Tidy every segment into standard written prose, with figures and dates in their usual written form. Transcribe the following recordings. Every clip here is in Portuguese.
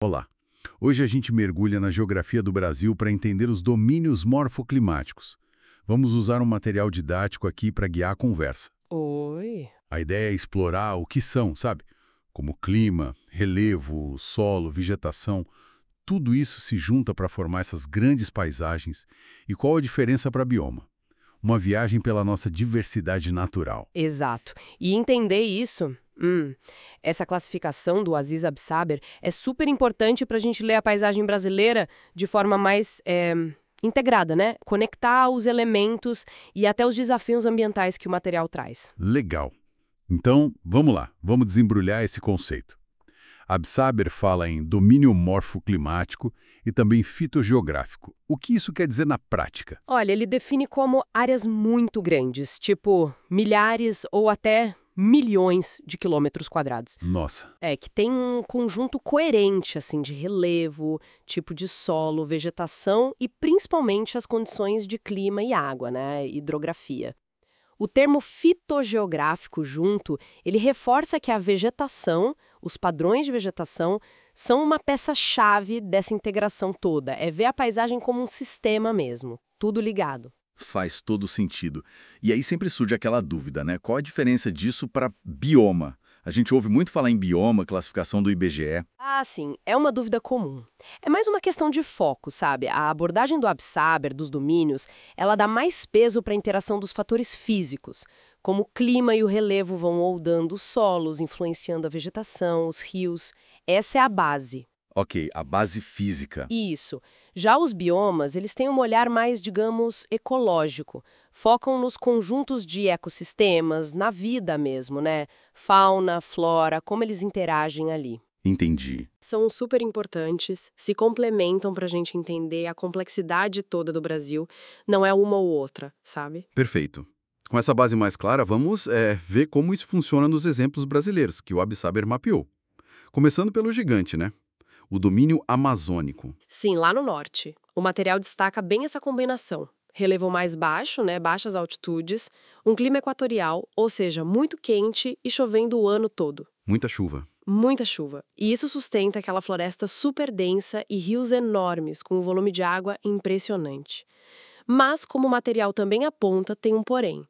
Olá! Hoje a gente mergulha na geografia do Brasil para entender os domínios morfoclimáticos. Vamos usar um material didático aqui para guiar a conversa. Oi. A ideia é explorar o que são, sabe? Como clima, relevo, solo, vegetação. Tudo isso se junta para formar essas grandes paisagens. E qual a diferença para bioma? Uma viagem pela nossa diversidade natural. Exato. E entender isso, essa classificação do Aziz Absaber é super importante para a gente ler a paisagem brasileira de forma mais integrada, né? Conectar os elementos e até os desafios ambientais que o material traz. Legal! Então, vamos lá, vamos desembrulhar esse conceito. Absaber fala em domínio morfoclimático e também fitogeográfico. O que isso quer dizer na prática? Olha, ele define como áreas muito grandes, tipo milhares ou até milhões de quilômetros quadrados. Nossa, Que tem um conjunto coerente, assim, de relevo, tipo de solo, vegetação e principalmente as condições de clima e água, né, hidrografia. O termo fitogeográfico junto, ele reforça que a vegetação, os padrões de vegetação, são uma peça-chave dessa integração toda. É ver a paisagem como um sistema mesmo, tudo ligado. faz todo sentido. E aí sempre surge aquela dúvida, né? Qual a diferença disso para bioma? A gente ouve muito falar em bioma, classificação do IBGE. Ah, sim, é uma dúvida comum. É mais uma questão de foco, sabe? A abordagem do Absaber, dos domínios, ela dá mais peso para a interação dos fatores físicos, como o clima e o relevo vão moldando os solos, influenciando a vegetação, os rios. Essa é a base. Ok, a base física. Isso. Já os biomas, eles têm um olhar mais, digamos, ecológico. Focam nos conjuntos de ecossistemas, na vida mesmo, né? Fauna, flora, como eles interagem ali. Entendi. São super importantes, se complementam para a gente entender a complexidade toda do Brasil, não é uma ou outra, sabe? perfeito. Com essa base mais clara, vamos ver como isso funciona nos exemplos brasileiros que o Absaber mapeou. Começando pelo gigante, né? O domínio amazônico. Sim, lá no norte. O material destaca bem essa combinação. Relevo mais baixo, né, baixas altitudes, um clima equatorial, ou seja, muito quente e chovendo o ano todo. Muita chuva. Muita chuva. E isso sustenta aquela floresta super densa e rios enormes, com um volume de água impressionante. Mas, como o material também aponta, tem um porém.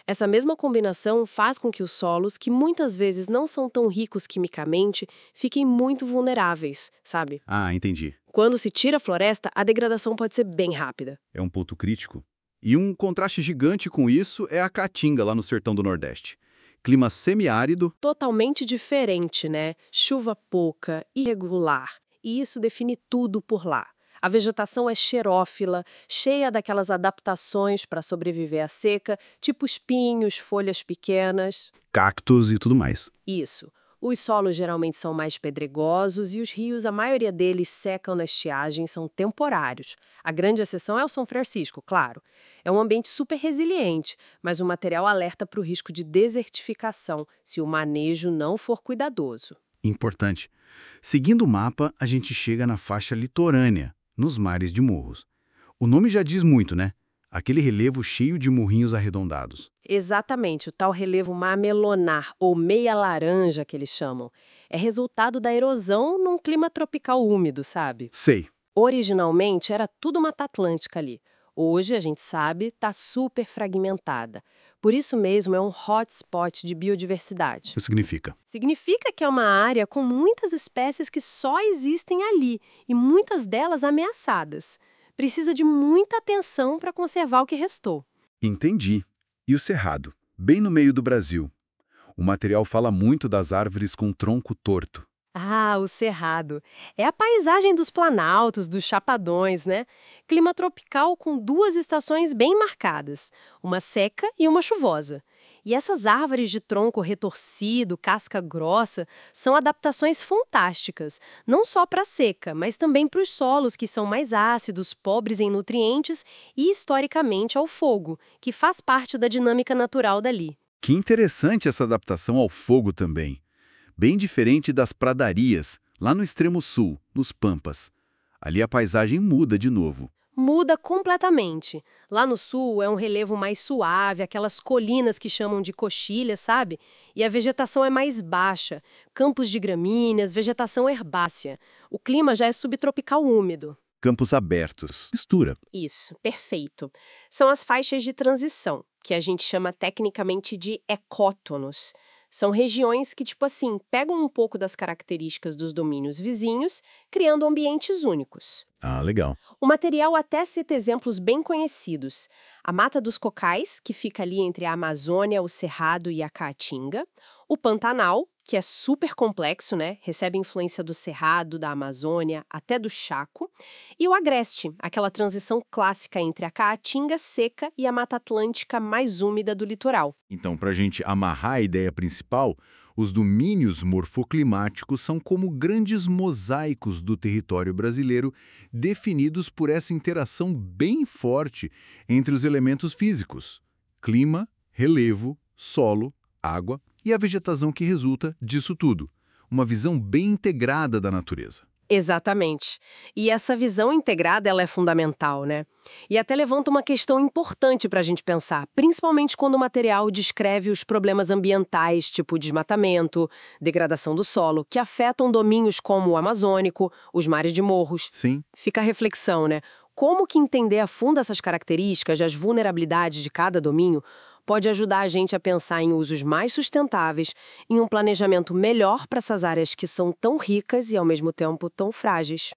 Essa mesma combinação faz com que os solos, que muitas vezes não são tão ricos quimicamente, fiquem muito vulneráveis, sabe? Ah, entendi. Quando se tira a floresta, a degradação pode ser bem rápida. É um ponto crítico. E um contraste gigante com isso é a Caatinga, lá no sertão do Nordeste. Clima semiárido. Totalmente diferente, né? Chuva pouca, irregular. E isso define tudo por lá. A vegetação é xerófila, cheia daquelas adaptações para sobreviver à seca, tipo espinhos, folhas pequenas. Cactos e tudo mais. Isso. Os solos geralmente são mais pedregosos e os rios, a maioria deles secam na estiagem, são temporários. A grande exceção é o São Francisco, claro. É um ambiente super resiliente, mas o material alerta para o risco de desertificação se o manejo não for cuidadoso. Importante. Seguindo o mapa, a gente chega na faixa litorânea, nos mares de morros. O nome já diz muito, né? Aquele relevo cheio de morrinhos arredondados. Exatamente, o tal relevo mamelonar, ou meia laranja que eles chamam, é resultado da erosão num clima tropical úmido, sabe? Sei. Originalmente era tudo Mata Atlântica ali. Hoje, a gente sabe, está super fragmentada. Por isso mesmo é um hotspot de biodiversidade. O que significa? Significa que é uma área com muitas espécies que só existem ali e muitas delas ameaçadas. Precisa de muita atenção para conservar o que restou. Entendi. E o cerrado, bem no meio do Brasil. O material fala muito das árvores com tronco torto. Ah, o Cerrado. É a paisagem dos planaltos, dos chapadões, né? Clima tropical com duas estações bem marcadas, uma seca e uma chuvosa. E essas árvores de tronco retorcido, casca grossa, são adaptações fantásticas, não só para a seca, mas também para os solos que são mais ácidos, pobres em nutrientes e, historicamente, ao fogo, que faz parte da dinâmica natural dali. Que interessante essa adaptação ao fogo também. Bem diferente das pradarias, lá no extremo sul, nos Pampas. Ali a paisagem muda de novo. Muda completamente. Lá no sul é um relevo mais suave, aquelas colinas que chamam de coxilha, sabe? E a vegetação é mais baixa, campos de gramíneas, vegetação herbácea. O clima já é subtropical úmido. Campos abertos. Mistura. Isso, perfeito. São as faixas de transição, que a gente chama tecnicamente de ecótonos. São regiões que, tipo assim, pegam um pouco das características dos domínios vizinhos, criando ambientes únicos. Ah, legal. O material até cita exemplos bem conhecidos. A Mata dos Cocais, que fica ali entre a Amazônia, o Cerrado e a Caatinga. O Pantanal, que é super complexo, né? Recebe influência do Cerrado, da Amazônia, até do Chaco. E o Agreste, aquela transição clássica entre a Caatinga seca e a Mata Atlântica mais úmida do litoral. Então, para a gente amarrar a ideia principal, os domínios morfoclimáticos são como grandes mosaicos do território brasileiro, definidos por essa interação bem forte entre os elementos físicos: clima, relevo, solo, água e a vegetação que resulta disso tudo. Uma visão bem integrada da natureza. Exatamente. E essa visão integrada, ela é fundamental, né? E até levanta uma questão importante para a gente pensar, principalmente quando o material descreve os problemas ambientais, tipo desmatamento, degradação do solo, que afetam domínios como o amazônico, os mares de morros. Sim. Fica a reflexão, né? Como que entender a fundo essas características, as vulnerabilidades de cada domínio, pode ajudar a gente a pensar em usos mais sustentáveis, em um planejamento melhor para essas áreas que são tão ricas e, ao mesmo tempo, tão frágeis.